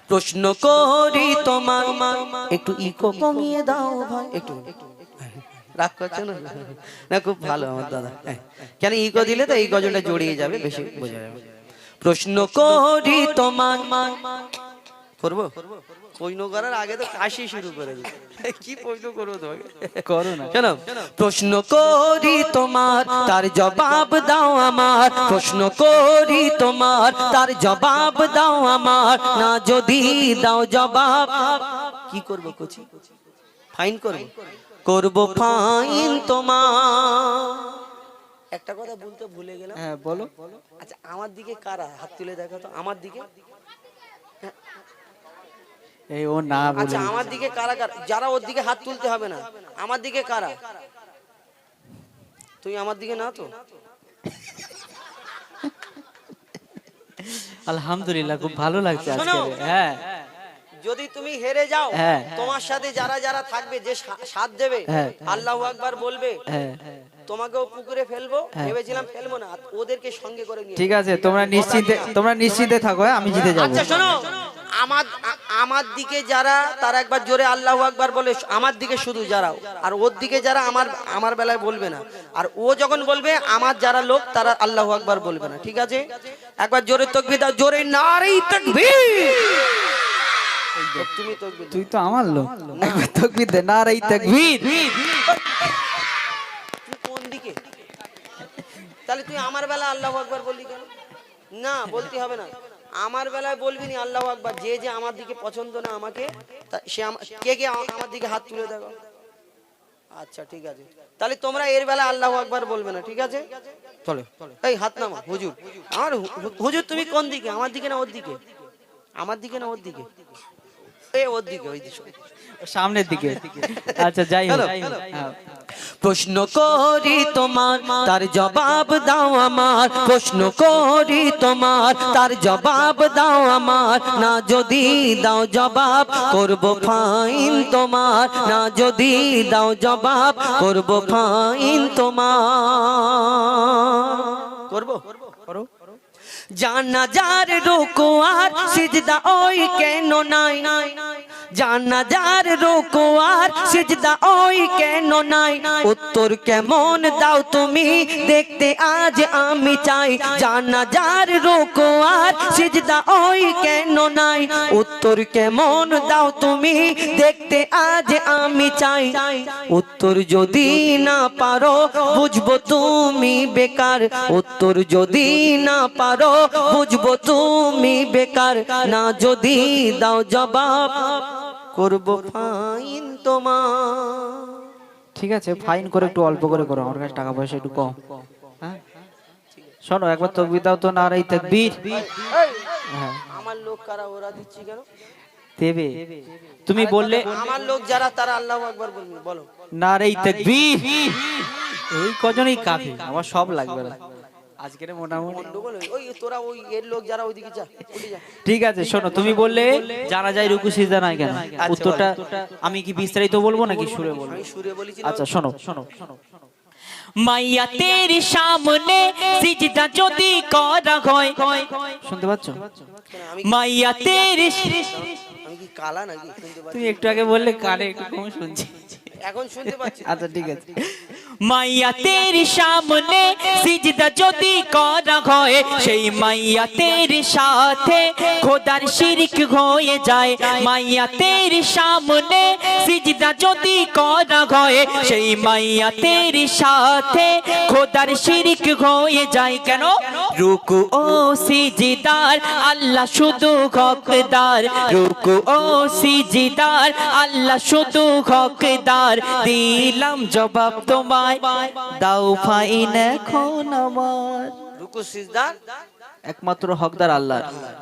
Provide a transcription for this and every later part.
প্রশ্ন করি তোমার, একটু ইকো কমিয়ে দাও ভাই, একটু রাগ করছো না? না খুব ভালো আমার দাদা, কেন ইকো দিলে তো এই গজলটা জড়িয়ে যাবে, বেশি বোঝা যাবে। প্রশ্ন করি তোমার, করবো প্রশ্ন করার আগে তো কাশি শুরু করে দিই, কি প্রশ্ন করবো তোমাকে, করো না। কেন? প্রশ্ন করি তোমার, তার জবাব দাও আমার। প্রশ্ন করি তোমার, তার জবাব দাও আমার। না যদি দাও জবাব, কি করবো কুচি? ফাইন করবো, করবো ফাইন তোমার। একটা কথা বলতে ভুলে গেলাম। হ্যাঁ বলো। আচ্ছা, আমার দিকে কারা হাত তুলে দেখো তো, আমার দিকে। এই ও না বলে। আচ্ছা, আমার দিকে কারা কারা, যারা ওর দিকে হাত তুলতে হবে না, আমার দিকে কারা? তুই আমার দিকে না তো? আলহামদুলিল্লাহ, খুব ভালো লাগছে আজকে। শোনো, হ্যাঁ, যদি তুমি হেরে যাও, হ্যাঁ, তোমার সাথে যারা যারা থাকবে, যে সাথ দেবে, হ্যাঁ, আল্লাহু আকবার বলবে, হ্যাঁ, তোমাকেও পুকুরে ফেলবো। হ্যাঁ। ভেবেছিলাম ফেলবো না, ওদেরকে সঙ্গে করে নিয়ে। ঠিক আছে, তোমরা নিশ্চিন্তে থাকো, হ্যাঁ, আমি জিতে যাবো। আচ্ছা শোনো, আমার দিকে যারা, তারা একবার জোরে আল্লাহু আকবার বলে আমার দিকে শুধু যারাও, আর ওর দিকে যারা আমার বেলায় বলবে না। আর ও যখন বলবে আমার যারা লোক, তারা আল্লাহু আকবার বলবে না, ঠিক আছে? একবার জোরে তাকবীর দাও, জোরে নারে তাকবীর। তুমি তাকবীর, তুই তো আমার লোক, একবার তাকবীর দে, নারে তাকবীর। তুই কোন দিকে? তাহলে তুই আমার বেলা আল্লাহু আকবার বললি কেন? না, বলতে হবে না, আমার বেলায় বলবি না আল্লাহু আকবার। যে যে আমার দিকে পছন্দ না আমাকে, সে কে কে আমার দিকে হাত তুলে দেখো। আচ্ছা ঠিক আছে, তাহলে তোমরা এর বেলা আল্লাহু আকবার বলবে না, ঠিক আছে? চলো, এই হাত নামা। হুজুর, আমার হুজুর তুমি কোন দিকে, আমার দিকে না ওর দিকে? আমার দিকে না ওর দিকে? এই ওর দিকে, ওই দিকে, সামনের দিকে। আচ্ছা যাই হোক। হ্যাঁ। প্রশ্ন করি তোমার, তার জবাব দাও আমার। প্রশ্ন করি তোমার, তার জবাব দাও আমার। না যদি দাও জবাব, করব ফাইন তোমার। না যদি দাও জবাব, করব ফাইন তোমার। করবো? করো। জানাজার রুকু আর সিজদা ওই কেন নাই? জানাজার রুকু আর সিজদা ওই কেন নাই? উত্তর কেমন দাও তুমি, দেখতে আজ আমি চাই। জানাজার রুকু আর সিজদা ওই কেন নাই? উত্তর কেমন দাও তুমি, দেখতে আজ আমি চাই। উত্তর যদি না পারো, বুঝবো তুমি বেকার। উত্তর যদি না পারো, বুঝবো তুমি বেকার। না যদি দাও জবাব, করব ফাইন তোমার। ঠিক আছে, ফাইন করে একটু অল্প করে করো, আমার কাছে টাকা পয়সা একটু কম। হ্যাঁ শোনো, একবার তাকবীর দাও তো, নারে তাকবীর। হ্যাঁ, আমার লোক কারা, ওরা দিচ্ছি কেন? দেবে। তুমি বললে আমার লোক যারা, তারা আল্লাহু আকবার বলবি, বলো। নারে তাকবীর। এই কজনই কাফি, আমার সব লাগবে না আজকের মোটামুটি। ওই তোরা ওই এর লোক যারা, ওইদিকে যা, ওইদিকে যা। ঠিক আছে শোনো, তুমি বললে জানা যায় রুকু সিজদা নাই কেন, উত্তরটা আমি কি বিস্তারিত বলবো নাকি সুরে বলবো? আমি সুরে বলেছি। আচ্ছা শোনো। মাইয়া তেরি সামনে সিজদা যদি করা হয়, শুনতে পাচ্ছ? মাইয়া তেরি, আমি কি কালা নাকি? তুমি একটু আগে বললে কানে একটু কম শুনছি, এখন শুনতে পাচ্ছি। আচ্ছা ঠিক আছে। মাইয়া তেরি সামনে সিজদা যদি করা হয়, সেই মাইয়া তেরি সাথে খোদার শিরক হয়ে যায়। মাইয়া তেরি সামনে সিজদা যদি করা হয়, সেই মাইয়া তেরি সাথে খোদার শিরক হয়ে যায়। কেন? রুকু ও সিজদার আল্লাহ শুধু হকদার। রুকু ও সিজদার আল্লাহ শুধু হকদার। দিলাম জবাব তোমায়, দাও ফাইন এখন আমার। রুকু সিজদা একমাত্র হকদার আল্লাহ।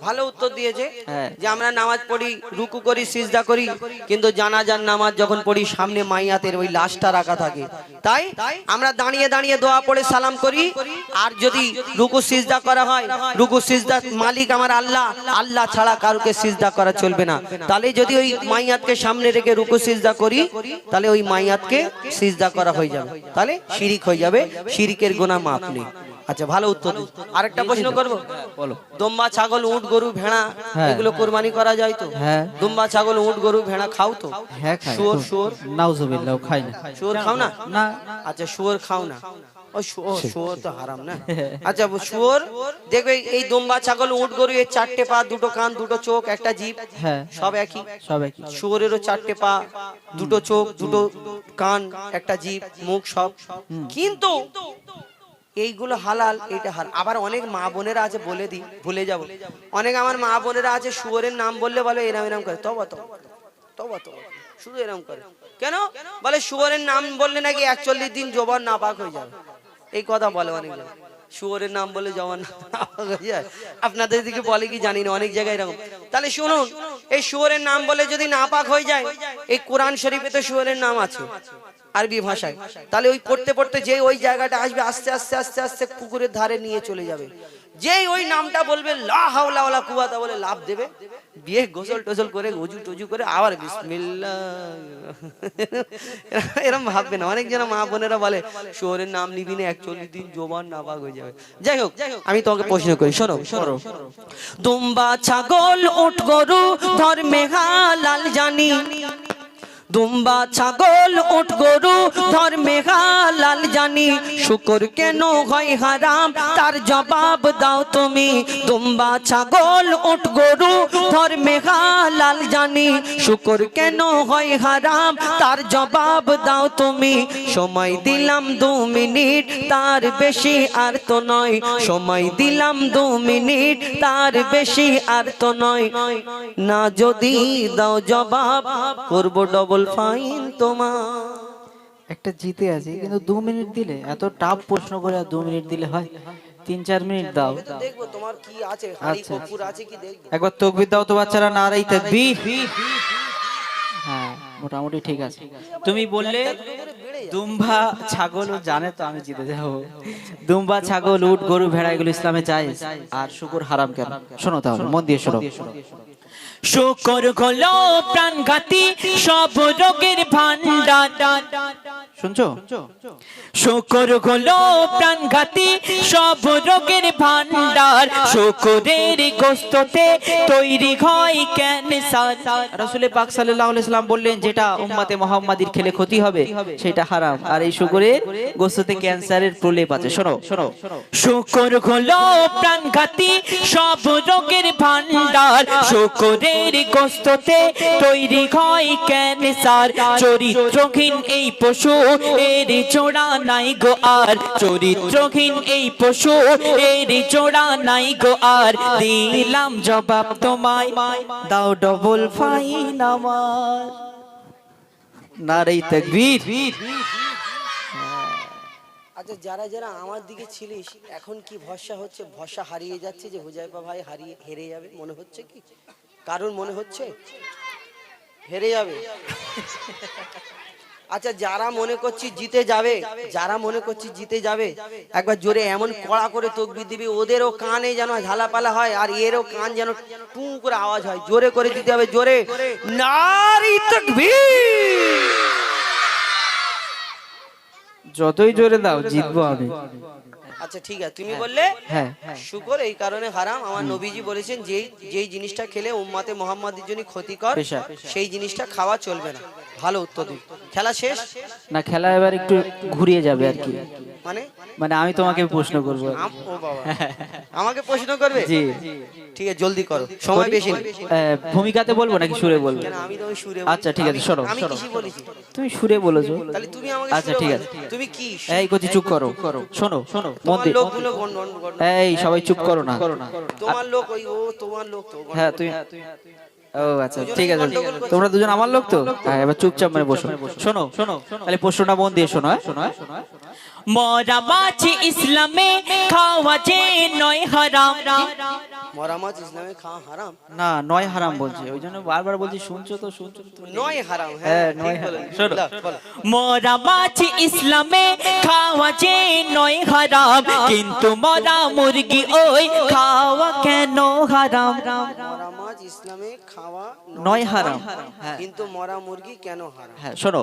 ভালো উত্তর দিয়েছে। হ্যাঁ। যে আমরা নামাজ পড়ি, রুকু করি, সিজদা করি, কিন্তু জানাজার নামাজ যখন পড়ি, সামনে মাইয়াতের ওই লাশটা রাখা থাকে, তাই আমরা দাঁড়িয়ে দাঁড়িয়ে দোয়া পড়ে সালাম করি। আর যদি রুকু সিজদা করা হয়, রুকু সিজদা মালিক আমার আল্লাহ, আল্লাহ ছাড়া কাউকে সিজদা করা চলবে না। তাহলে যদি ওই মাইয়াতকে সামনে রেখে রুকু সিজদা করি, তাহলে ওই মাইয়াতকে সিজদা করা হয়ে যাবে, তাহলে শিরিক হয়ে যাবে, শিরিকের গুনাহ মাফ নেই। আচ্ছা ভালো উত্তর দিই। আরেকটা প্রশ্ন করব, বলো। দুম্বা ছাগল উট গরু ভেড়া হ্যাঁ। এগুলো কোরবানি করা যায় তো? হ্যাঁ। দুম্বা ছাগল উট গরু ভেড়া খাও তো? হ্যাঁ খাই। শুয়োর শুয়োর নাউজুবিল্লাহ, খাই না। শুয়োর খাও না? না। আচ্ছা শুয়োর খাও না? ও শুয়োর তো হারাম না। আচ্ছা শুয়োর দেখবে এই দুম্বা ছাগল উট গরু এর চারটে পা, দুটো কান, দুটো চোখ, একটা জিভ, হ্যাঁ সব একই। সব একই। শুয়োরেরও চারটে পা, দুটো চোখ, দুটো কান, একটা জিভ, মুখ, সব। কিন্তু এইগুলো হালাল, এটা হালাল। আবার অনেক মা বোনেরা আছে, বলে দিই ভুলে যাব, অনেক আমার মা বোনেরা আছে শুয়োরের নাম বললে বলে এরম এরম করে, তবা তবা তবা তবা, শুধু এরম করে। কেন বলে? শুয়োরের নাম বললে নাকি 41 দিন জবান নাপাক হয়ে যাবে, এই কথা বলে অনেক জন। শুয়োরের নাম বলে জবান নাপাক হয়ে যায়। আপনাদের দিকে বলে কি জানি না, অনেক জায়গায় এরকম। তাহলে শুনুন, এই শুয়োরের নাম বলে যদি নাপাক হয়ে যায়, এই কোরআন শরীফে তো শুয়োরের নাম আছে আরবি ভাষায়, তাহলে ওই পড়তে পড়তে যে ওই জায়গাটা আসবে, আস্তে আস্তে আস্তে আস্তে পুকুরের ধারে নিয়ে চলে যাবে। যেই ওই নামটা বলবে লা হাওলা ওয়ালা কুওয়াতা বলে লাভ দেবে, বিয়ে গোসল টোসল করে ওযু টজু করে আবার বিসমিল্লাহ এরকম ভাববে না। অনেক জন মা বোনেরা বলে শুয়োরের নাম নিবি না, 41 দিন জবান নাপাক হয়ে যাবে। যাই হোক, আমি তোমাকে প্রশ্ন করি, শোনো শোনো। দুম্বা ছাগল উট গরু ধর্মে হালাল জানি, দুম্বা ছাগল উট গরু ধর্মে হালাল জানি, শুকর কেন হয় হারাম তার জবাব দাও তুমি। দুম্বা ছাগল উট গরু ধর্মে হালাল জানি, শুকর কেন হয় হারাম তার জবাব দাও তুমি। সময় দিলাম 2 মিনিট, তার বেশি আর তো নয়। সময় দিলাম 2 মিনিট, তার বেশি আর তো নয়। না যদি দাও জবাব, করব ডবল ফাইন তোমার। একটা জিতে আছে কিন্তু 2 মিনিট দিলে, এত টাফ প্রশ্ন করে আর 2 মিনিট দিলে হয়? 3-4 মিনিট দাও। তো দেখবো তোমার কি আছে, হাড়ি আচ্ছা। কপুর আছে কি দেখবো। একবার তাকবীর দাও তো বাচ্চারা, নারাই তাকবীর। হ্যাঁ মোটামুটি ঠিক আছে। তুমি বললে দুম্বা ছাগল ও জানে তো আমি জিতে যাবো। দুম্বা ছাগল উট গরু ভেড়া এগুলো ইসলামে জায়েজ, আর শুকর হারাম কেন? শোনো তাহলে, মন দিয়ে শোনো। শুকর হলো প্রাণঘাতী সব রোগের ভান্ডার। শুনছো? শুকর হলো প্রাণঘাতী সব রোগের ভান্ডার, শুকরের গোশতে তৈরি হয় ক্যান্সার। রাসূল পাক সাল্লাল্লাহু আলাইহি সাল্লাম বললেন, যেটা উম্মতে মুহাম্মাদির খেলে ক্ষতি হবে সেটা হারাম, আর এই শুকরের গোশতে ক্যান্সারের প্রলেপ আছে। শোনো শোনো। শুকর হলো প্রাণঘাতী সব রোগের ভান্ডার, শুকরের গোশতে তৈরি হয় ক্যান্সার। চরিত্রহীন এই পশু এর জোড়া নাই গো আর, চরিত্রহীন এই পশু এর জোড়া নাই গো আর। দিলাম জবাব তোমায়, দাও ডবল ফাইন আমার। নারাই তাকবীর। আচ্ছা যারা যারা আমার দিকে ছিলিস, এখন কি ভরসা হচ্ছে? ভরসা হারিয়ে যাচ্ছে যে হুজাইফা ভাই হেরে যাবে মনে হচ্ছে কি? কারণ মনে হচ্ছে হেরে যাবে? আচ্ছা যারা মনে করছি জিতে যাবে, যারা মনে করছি জিতে যাবে, একবার জোরে এমন কড়া করে তাকবীর দিবি ওদেরও কানে যেন ঝালাপালা হয়, আর এরও কান যেন টু করে আওয়াজ হয়। জোরে করে দিতে হবে, জোরে নারী তাকবীর। যতই জোরে দাও জিতবো আমি। আচ্ছা ঠিক আছে, তুমি বললে হ্যাঁ। শুকর এই কারণে হারাম। আমার নবীজি বলেছেন যেই জিনিসটা খেলে উম্মতে মুহাম্মাদের জন্য ক্ষতিকর, পেশা। সেই জিনিসটা খাওয়া চলবে না। ভালো উত্তর দিন। খেলা শেষ? না, খেলা এবার একটু ঘুরিয়ে যাবে আর কি। মানে মানে আমি তোমাকে প্রশ্ন করবো। ও বাবা, আমাকে প্রশ্ন করবে? জি। ঠিক আছে জলদি করো, সময় বেশি নেই। ভূমিকাতে বলবো নাকি সুরে বলবো? কেন আমি তো ওই সুরে আচ্ছা ঠিক আছে, শোনো আমি শোনো। কি বলেছি? তুমি সুরে বলেছো, তাহলে তুমি আমাকে আচ্ছা, সুরে ঠিক বলো। আছে। তুমি কি এই কচি চুপ করো। শোনো শোনো মন তোমার দিয়ে। লোকগুলো গণ এই সবাই চুপ করো না। তোমার লোক ওই ও তোমার লোক তো হ্যাঁ তুই। ও আচ্ছা ঠিক আছে, তোমরা দুজন আমার লোক তো। হ্যাঁ এবার চুপচাপ মানে বসো। শোনো শোনো, তাহলে প্রশ্নটা মন দিয়ে শোনো। শোনো। মরা মাছ ইসলামে খাওয়া যে নয় হারাম। মরা মাছ ইসলামে খাওয়া হারাম না, নয় হারাম বলছে, ওই জন্য বারবার বলছি। শুনছো তো? শুনছো তো? নয় হারাম। হ্যাঁ, ঠিক নয় বলেন। হারাম। শোনো। বলো। মরা মাছ ইসলামে খাওয়া যে নয় হারাম, কিন্তু মরা মুরগি ওই খাওয়া কেন হারাম? মরা মাছ ইসলামে খাওয়া নয় হারাম। হ্যাঁ। কিন্তু মরা মুরগি কেন হারাম? হ্যাঁ শোনো,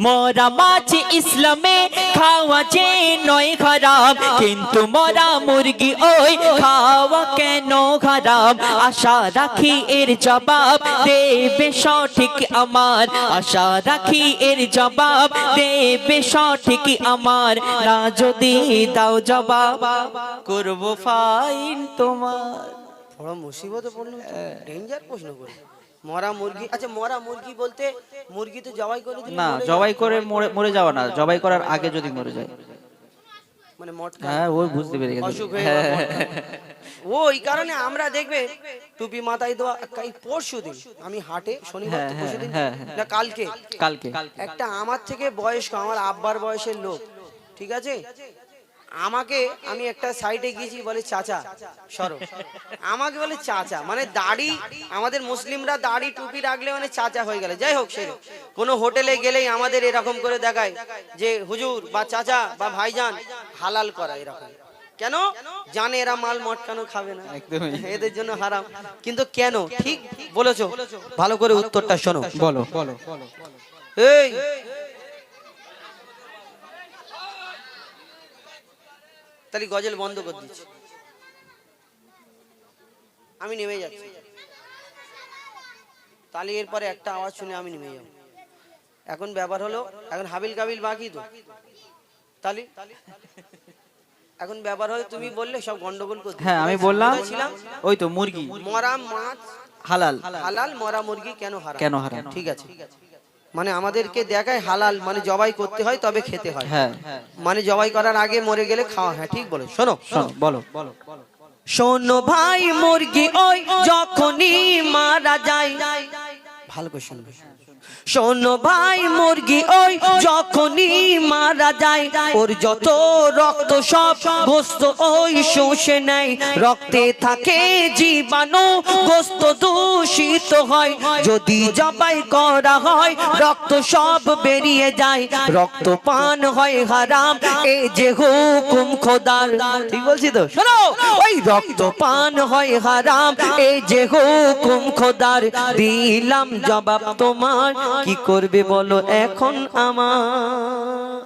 মরা মাছ ইসলামে খাওয়া যে নয় হারাম, কিন্তু মরা মুরগি ওই খাওয়া কেন হারাম? আশা রাখি এর জবাব দেবে সঠিক আমার, আশা রাখি এর জবাব দেবে সঠিক আমার। না যদি দাও জবাব করব ফাইন তোমার। বড় মুসিবতে পড়লো, ডেঞ্জার প্রশ্ন করে। মরা মুরগি, আচ্ছা মরা মুরগি বলতে মুরগি তো জবাই করে দিলে না মরে যায়। জবাই করে মরে যাওয়া না, জবাই করার আগে যদি মরে যায়। মানে মটকা হ্যাঁ ওই বুঝতে পেরে গেছি। অসুখ হয়ে ওই কারণে আমরা দেখবে টুপি মাথায় দেওয়া। এই পরশুদিন আমি হাটে, শনিবার তো পরশুদিন না কালকে, কালকে একটা আমার থেকে বয়স্ক, আমার আব্বার বয়সের লোক, ঠিক আছে, আমাকে, আমি একটা সাইডে গিয়েছি, বলে চাচা সরো, আমাকে বলে চাচা, মানে দাড়ি, আমাদের মুসলিমরা দাড়ি টুপি রাখলে মানে চাচা হয়ে গেলে। যাই হোক, সে কোনো হোটেলে গেলেই আমাদের এরকম করে দেখায় যে হুজুর বা চাচা বা ভাইজান হালাল করা, এরকম কেন? জানে এরা মাল মটকানো খাবে না, এদের জন্য হারাম। কিন্তু কেন? ঠিক বলেছো, ভালো করে উত্তরটা শোনো। বলো। এই তাহলে গজল বন্ধ করে দিচ্ছি, আমি নেমে যাচ্ছি। তাহলে এরপরে একটা আওয়াজ শুনে আমি নেমে যাব। এখন ব্যাপার হলো, এখন হাবিল কাবিল বাকি তো, তাহলে এখন ব্যাপার হলো তুমি বললে সব গন্ডগোল করতে। হ্যাঁ আমি বললাম ছিলাম ওই তো মুরগি মরা মাছ হালাল, হালাল, মরা মুরগি কেন হারাম? কেন হারাম? ঠিক আছে, মানে আমাদেরকে দেখায় হালাল মানে জবাই করতে হয় তবে খেতে হয়। হ্যাঁ মানে জবাই করার আগে মরে গেলে খাওয়া। হ্যাঁ ঠিক বলে। শোনো শোনো, বলো। শোনো ভাই মুরগি ওই যখনই মারা যায়, ভালো করে শুনবে। শোনো ভাই মুরগি ওই যখনই মারা যায়, ওর যত রক্ত সব গোস্ত ওই শুষে নেয়, রক্তে থাকে জীবাণু, গোস্ত দূষিত হয়, যদি জবাই করা হয় রক্ত সব বেরিয়ে যায়, রক্ত পান হয় হারাম, এ যে হুকুম খোদার। ঠিক বলছি তো? শোনো, ওই রক্ত পান হয় হারাম, এ যে হুকুম খোদার। দিলাম জবাব তোমার, কি করবে বলো এখন আমার?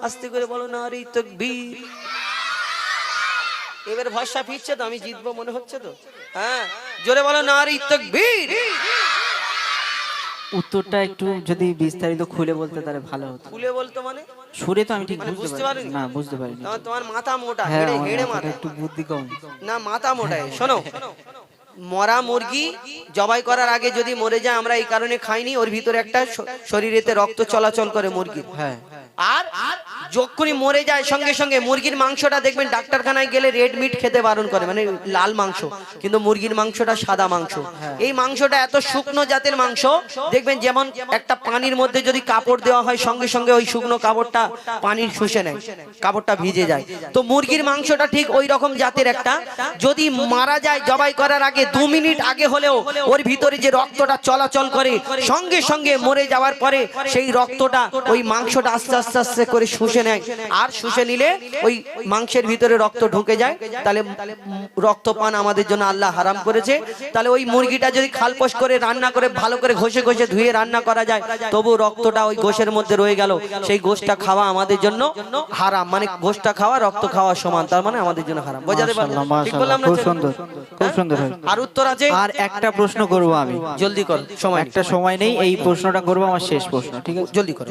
আস্তে করে বলো নারী তাকবীর। এবার ভরসা ফিরছে তো, আমি জিতবো মনে হচ্ছে তো? হ্যাঁ জোরে বলো নারী তাকবীর। উত্তরটা একটু যদি বিস্তারিত খুলে বলতে তাহলে ভালো হতো। খুলে বলতো মানে সুরে তো আমি ঠিক মানে বুঝতে বুঝতে পারিনি। পারিনি? না বুঝতে পারিনি। তোমার মাথা মোটা, হ্যাঁ হেড়ে আমার হেড়ে মাথাটা মাথা, একটু বুদ্ধি কম। না মাথা মোটায়। শোনো, মরা মুরগি জবাই করার আগে যদি মরে যায়, আমরা এই কারণে খাইনি, ওর ভিতরে একটা শরীরেতে রক্ত চলাচল করে মুরগির। হ্যাঁ আর যখনই মরে যায় সঙ্গে সঙ্গে মুরগির মাংসটা দেখবেন ডাক্তারখানায় গেলে রেড মিট খেতে বারণ করে, মানে লাল মাংস, কিন্তু মুরগির মাংসটা সাদা মাংস। এই মাংসটা এত শুকনো জাতের মাংস, দেখবেন যেমন একটা পানির মধ্যে যদি কাপড় দেওয়া হয় সঙ্গে সঙ্গে ওই শুকনো কাপড়টা পানির শুষে নেয়, কাপড়টা ভিজে যায়। তো মুরগির মাংসটা ঠিক ওই রকম জাতের একটা, যদি মারা যায় জবাই করার আগে 2 মিনিট আগে হলেও ওর ভিতরে যে রক্তটা চলাচল করে, সঙ্গে সঙ্গে মরে যাওয়ার পরে সেই রক্তটা ওই মাংসটা আস্তে আস্তে আস্তে করে শুষে নেয়, আর শুষে নিলে ওই মাংসের ভিতরে রক্ত ঢুকে যায়। তাহলে রক্তপান আমাদের জন্য আল্লাহ হারাম করেছে। তাহলে ওই মুরগিটা যদি খালপোষ করে রান্না করে ভালো করে ঘষে ঘষে ধুয়ে রান্না করা যায়, তবু রক্তটা ওই গোশের মধ্যে রয়ে গেল, সেই গোশটা খাওয়া আমাদের জন্য হারাম। মানে গোশটা খাওয়া রক্ত খাওয়া সমান, তার মানে আমাদের জন্য হারাম। বোঝাতে পারলাম? ঠিক বললাম না? খুব সুন্দর, খুব সুন্দর। আর উত্তর আছে? আর একটা প্রশ্ন করব আমি, জলদি কর, সময় একটা সময় নেই, এই প্রশ্নটা করব আমার শেষ প্রশ্ন, ঠিক আছে? জলদি কর।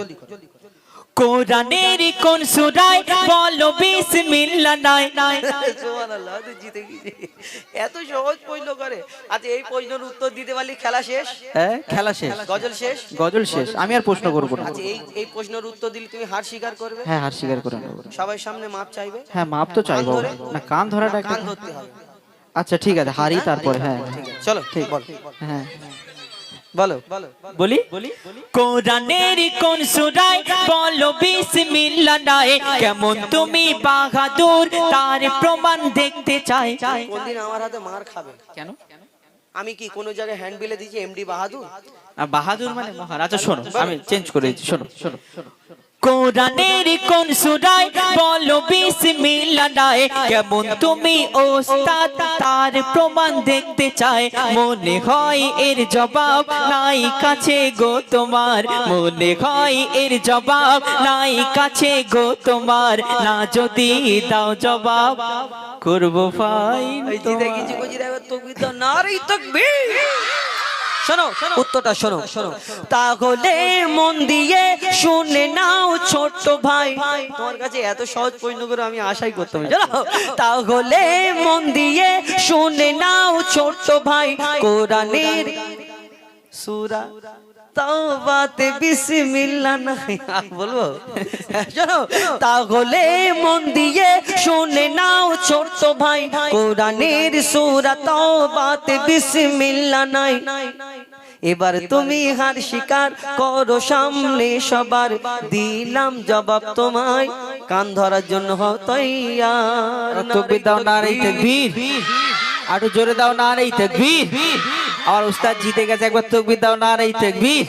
কোরআনের কোন সূরায় বলো বিসমিল্লাহ নাই? সুবহানাল্লাহ, তুই জিতে গেছিস। এত সহজ প্রশ্ন করে। আচ্ছা এই প্রশ্নের উত্তর দিতে পারলি খেলা শেষ, হ্যাঁ খেলা শেষ, গজল শেষ, গজল শেষ, আমি আর প্রশ্ন করব না। আচ্ছা এই প্রশ্নের উত্তর দিলে তুমি হার স্বীকার করবে? হ্যাঁ হার স্বীকার করে নেব। সবাই সামনে মাপ চাইবে? হ্যাঁ মাপ তো চাইবো ধরে? না, কান ধরাটা একটা। কান ধরতে হবে। আচ্ছা ঠিক আছে, হারি তারপরে। হ্যাঁ ঠিক আছে, চলো ঠিক বল, হ্যাঁ বলো। বলি। কোরআনের কোন সূরায় বলো বিসমিল্লাহ নাই? কেমন তুমি বাহাদুর তার প্রমাণ দেখতে চাই। কোনদিন আমার হাতে মার খাবে? কেন? আমি কি কোনো জায়গায় হ্যান্ড বিলে দিয়েছি এমডি বাহাদুর? বাহাদুর মানে মহান। আচ্ছা শোনো, আমি চেঞ্জ করে দিচ্ছি, শোনো। কোরআনের কোন সূরায় বলো বিসমিল্লাহ নাই কেমন তুমি ওস্তাদ তার প্রমাণ দেখতে চাই মনে হয় এর জবাব নাই কাছে গো তোমার মনে হয় এর জবাব নাই কাছে গো তোমার না যদি দাও জবাব করব ফাইন এই যে দেখেছি কজি এবার তাকবীর দাও নারে তাকবীর শোনো উত্তরটা শোনো তাহলে মন দিয়ে শুনে নাও ছোট ভাই তোমার কাছে এত সহজ প্রশ্ন করে আমি আশাই করতাম জানো তাহলে মন দিয়ে শুনে নাও ছোট ভাই কোরআনের সূরা তাওবাতে বিসমিল্লাহ নাই বলবো শোনো তাহলে মন দিয়ে শুনে নাও ছোট ভাই কোরআনের সূরা তাওবাতে বিসমিল্লাহ নাই এবার তুমি হার স্বীকার করো সামনে সবার দিলাম জবাব তোমায় কান ধরার জন্য হও তৈয়ার তাকবীর দাও নারে তাকবীর আরো জোরে দাও নারে তাকবীর আর উস্তাদ জিতে গেছে একবার তাকবীর দাও নারে তাকবীর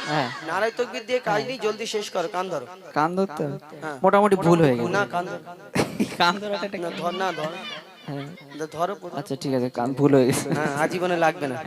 হ্যাঁ নারে তাকবীর দিয়ে কাজ নেই জলদি শেষ করো কান ধরো কান ধরতে হবে? মোটামুটি ভুল হয়ে গেল না কান ধরো কান ধরাটা না ধর না ধর হ্যাঁ ধরো আচ্ছা ঠিক আছে কান ভুল হয়ে গেছে হ্যাঁ আজীবনে লাগবে না